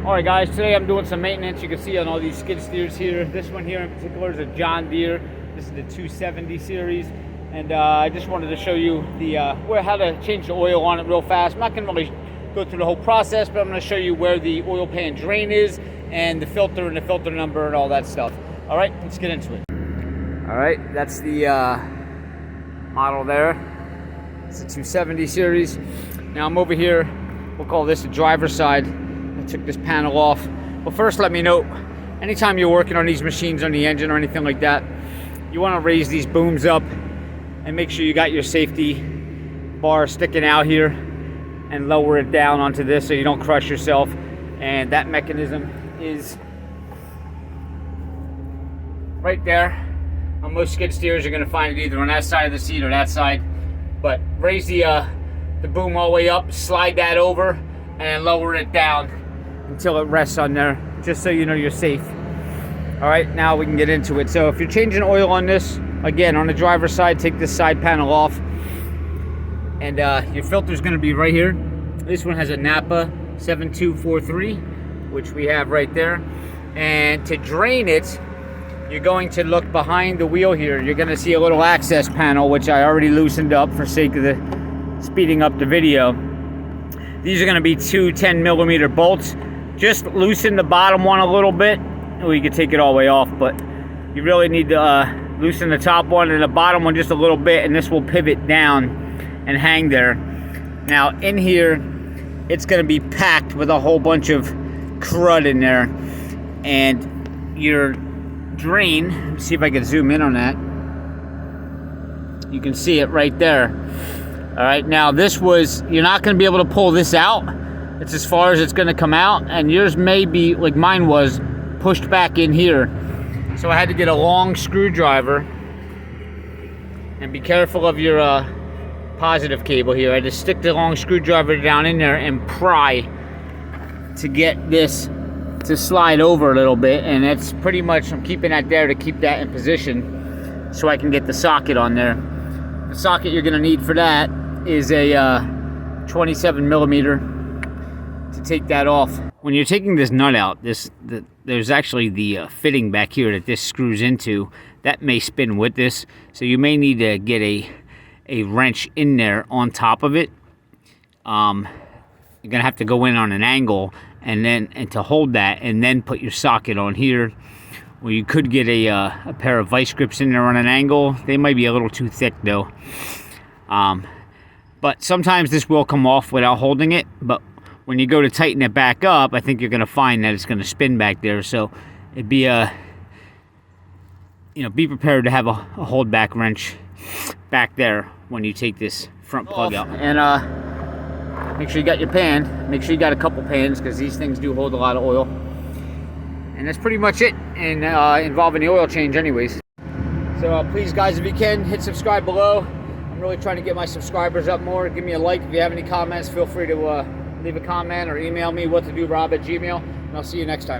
Alright guys, today I'm doing some maintenance. You can see on all these skid steers here. This one here in particular is a John Deere. This is the 270 series. And I just wanted to show you the how to change the oil on it real fast. I'm not going to really go through the whole process, but I'm going to show you where the oil pan drain is and the filter and the filter number and all that stuff. Alright, let's get into it. Alright, that's the model there. It's the 270 series. Now I'm over here, we'll call this the driver's side. I took this panel off. Well, first let me know, anytime you're working on these machines on the engine or anything like that, you want to raise these booms up and make sure you got your safety bar sticking out here and lower it down onto this so you don't crush yourself. And that mechanism is right there. On most skid steers you're going to find it either on that side of the seat or that side. But raise the boom all the way up, slide that over, and lower it down until it rests on there, just so you know you're safe. All right, now we can get into it. So if you're changing oil on this, again, on the driver's side, take this side panel off. And your filter's gonna be right here. This one has a Napa 7243, which we have right there. And to drain it, you're going to look behind the wheel here. You're gonna see a little access panel, which I already loosened up for sake of the speeding up the video. These are gonna be two 10mm bolts. Just loosen the bottom one a little bit, or you can take it all the way off, but you really need to loosen the top one and the bottom one just a little bit, and this will pivot down and hang there. Now in here, it's gonna be packed with a whole bunch of crud in there, and your drain, let me see if I can zoom in on that. You can see it right there. All right, now this was, you're not gonna be able to pull this out. It's as far as it's gonna come out, and yours may be, like mine was, pushed back in here. So I had to get a long screwdriver, and be careful of your positive cable here. I just stick the long screwdriver down in there and pry to get this to slide over a little bit, and that's pretty much, I'm keeping that there to keep that in position so I can get the socket on there. The socket you're gonna need for that is a 27mm to take that off. When you're taking this nut out, there's actually the fitting back here that this screws into. That may spin with this, so you may need to get a wrench in there on top of it. You're gonna have to go in on an angle and to hold that, and then put your socket on here. Or you could get a pair of vice grips in there on an angle. They might be a little too thick though. But sometimes this will come off without holding it, but when you go to tighten it back up, I think you're going to find that it's going to spin back there. So it'd be be prepared to have a hold back wrench back there when you take this front plug out. And make sure you got your pan. Make sure you got a couple pans, because these things do hold a lot of oil. And that's pretty much it in involving the oil change anyways. So please guys, if you can, hit subscribe below. I'm really trying to get my subscribers up more. Give me a like. If you have any comments, feel free to leave a comment or email me whattodo@gmail.com, and I'll see you next time.